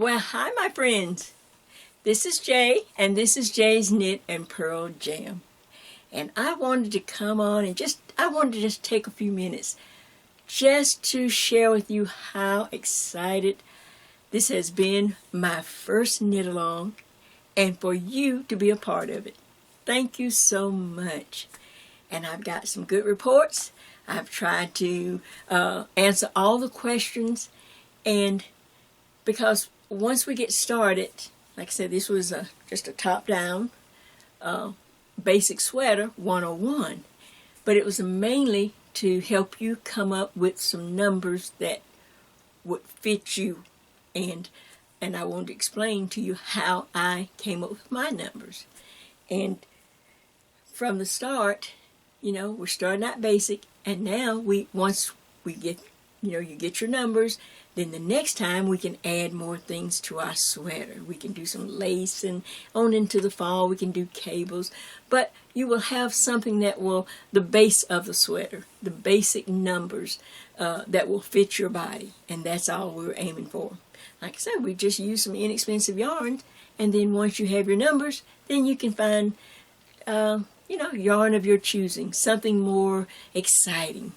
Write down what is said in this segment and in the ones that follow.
Well, hi, my friends. This is Jay, and this is Jay's Knit and Purl Jam. And I wanted to come on and I wanted to just take a few minutes just to share with you how excited this has been, my first knit along, and for you to be a part of it. Thank you so much. And I've got some good reports. I've tried to answer all the questions, and because once we get started, like I said, this was just a top-down basic sweater 101, but it was mainly to help you come up with some numbers that would fit you, and I wanted to explain to you how I came up with my numbers. And from the start, we're starting out basic, and now once we get, you get your numbers, then the next time we can add more things to our sweater. We can do some lace, and on into the fall we can do cables. But you will have something that will, the base of the sweater, the basic numbers that will fit your body. And that's all we're aiming for. Like I said, we just use some inexpensive yarns, and then once you have your numbers, then you can find, yarn of your choosing, something more exciting.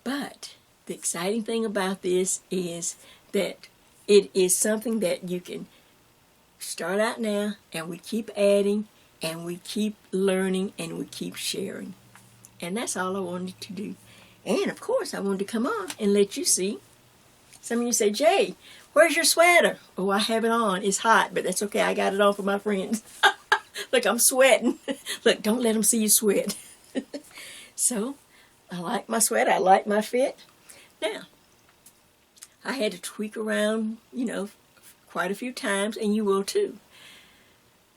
But the exciting thing about this is that it is something that you can start out now, and we keep adding, and we keep learning, and we keep sharing. And that's all I wanted to do. And of course, I wanted to come on and let you see. Some of you say, Jay, where's your sweater? Oh, I have it on. It's hot, but that's okay. I got it on for my friends. Look, I'm sweating. Look, don't let them see you sweat. So, I like my sweater. I like my fit. Now, I had to tweak around, quite a few times, and you will too.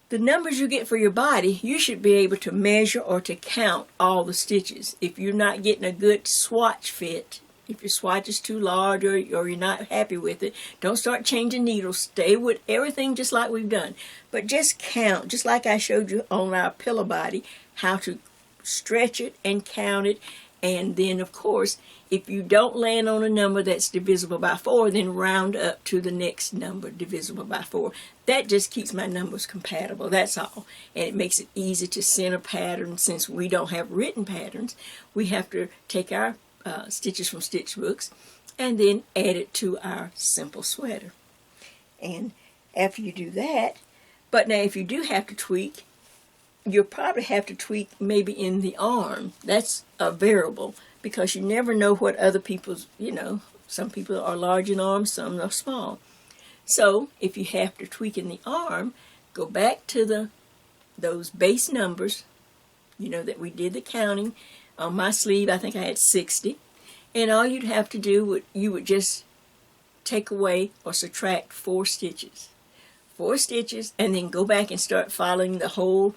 The numbers you get for your body, you should be able to measure or to count all the stitches. If you're not getting a good swatch fit, if your swatch is too large or you're not happy with it, don't start changing needles. Stay with everything just like we've done. But just count, just like I showed you on our pillow body, how to stretch it and count it. And then, of course, if you don't land on a number that's divisible by 4, then round up to the next number divisible by 4. That just keeps my numbers compatible, that's all. And it makes it easy to center pattern. Since we don't have written patterns, we have to take our stitches from stitch books and then add it to our simple sweater. And after you do that, but now if you do have to tweak, you'll probably have to tweak maybe in the arm. That's a variable, because you never know what other people's, some people are large in arms, some are small. So if you have to tweak in the arm, go back to those base numbers, that we did the counting. On my sleeve, I think I had 60. And all you'd have to do, you would just take away or subtract 4 stitches. 4 stitches, and then go back and start following the whole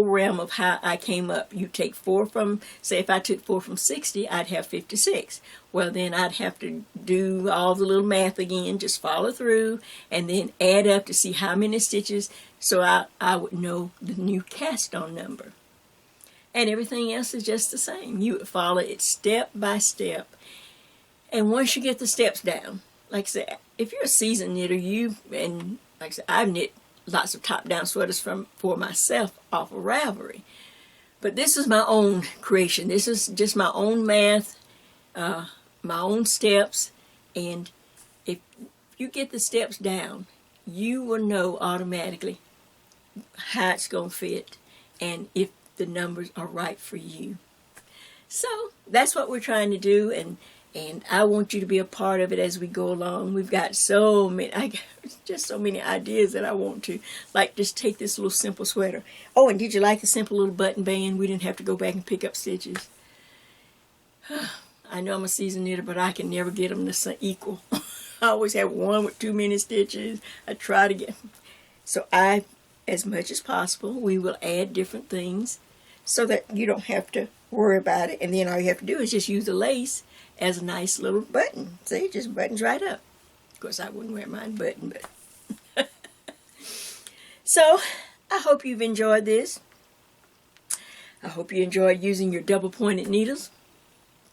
realm of how I came up. You take 4 from, say if I took 4 from 60, I'd have 56. Well, then I'd have to do all the little math again, just follow through, and then add up to see how many stitches, so I would know the new cast on number. And everything else is just the same. You would follow it step by step. And once you get the steps down, like I said, if you're a seasoned knitter, like I said, I've knit lots of top-down sweaters for myself off of Ravelry. But this is my own creation. This is just my own math, my own steps. And if you get the steps down, you will know automatically how it's going to fit and if the numbers are right for you. So that's what we're trying to do, and I want you to be a part of it as we go along. We've got so many ideas that I want to, like, just take this little simple sweater. Oh, and did you like the simple little button band? We didn't have to go back and pick up stitches. I know I'm a seasoned knitter, but I can never get them to equal. I always have one with too many stitches. I try to get, so as much as possible, we will add different things so that you don't have to worry about it. And then all you have to do is just use the lace as a nice little button. See, it just buttons right up. Of course, I wouldn't wear mine button, but so I hope you've enjoyed this. I hope you enjoyed using your double pointed needles.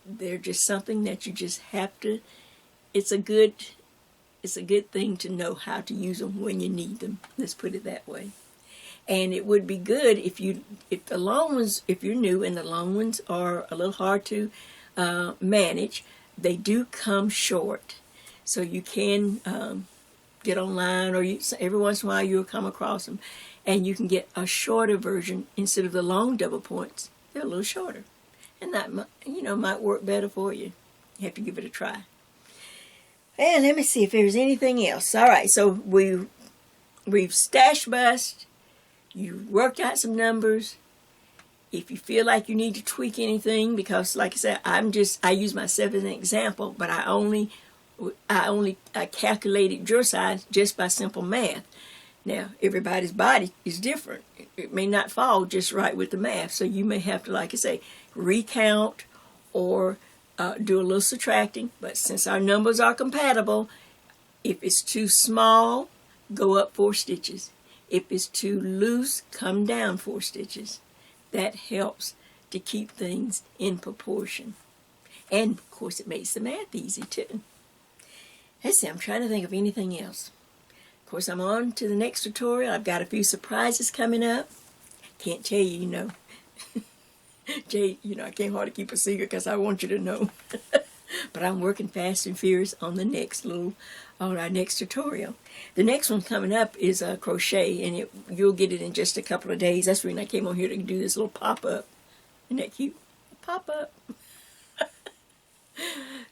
They're just something that you just have to, it's a good it's a good thing to know how to use them when you need them. Let's put it that way. And it would be good if the long ones, if you're new and the long ones are a little hard to manage, they do come short. So you can get online, or every once in a while you'll come across them, and you can get a shorter version instead of the long double points. They're a little shorter, and that might work better for you. You have to give it a try. And let me see if there's anything else. All right, so we've stash bust. You worked out some numbers. If you feel like you need to tweak anything, because like I said, I use myself as an example, but I calculated your size just by simple math. Now, everybody's body is different. It may not fall just right with the math, so you may have to, like I say, recount or do a little subtracting. But since our numbers are compatible, if it's too small, go up 4 stitches. If it's too loose, come down 4 stitches. That helps to keep things in proportion. And, of course, it makes the math easy, too. Let's see, I'm trying to think of anything else. Of course, I'm on to the next tutorial. I've got a few surprises coming up. Can't tell you, Jay, I can't hardly keep a secret because I want you to know. But I'm working fast and furious on our next tutorial. The next one coming up is crochet, and you'll get it in just a couple of days. That's the reason I came on here to do this little pop-up. Isn't that cute? Pop-up.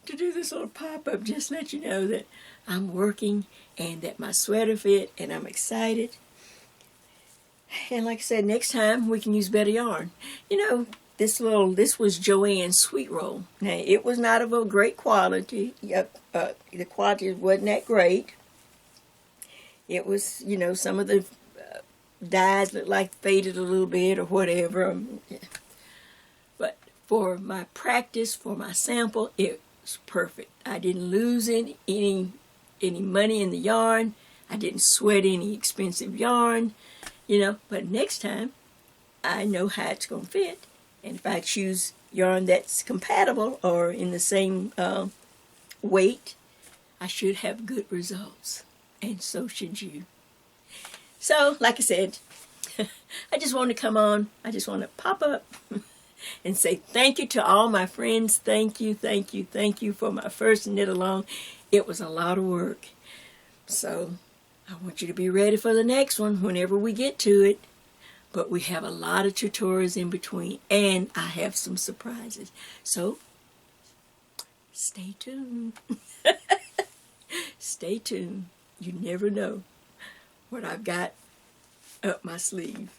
To do this little pop-up, just let you know that I'm working and that my sweater fit, and I'm excited. And like I said, next time we can use better yarn. This was Joann's Sweet Roll. Now, it was not of a great quality. The quality wasn't that great. It was, some of the dyes looked like faded a little bit or whatever. But for my practice, for my sample, it was perfect. I didn't lose any money in the yarn. I didn't sweat any expensive yarn, But next time, I know how it's going to fit. And if I choose yarn that's compatible or in the same weight, I should have good results. And so should you. So, like I said, I just want to come on. I just want to pop up and say thank you to all my friends. Thank you, thank you, thank you for my first knit along. It was a lot of work. So, I want you to be ready for the next one whenever we get to it. But we have a lot of tutorials in between, and I have some surprises. So, stay tuned. Stay tuned. You never know what I've got up my sleeve.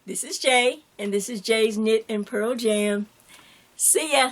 This is Jay, and this is Jay's Knit and Purl Jam. See ya!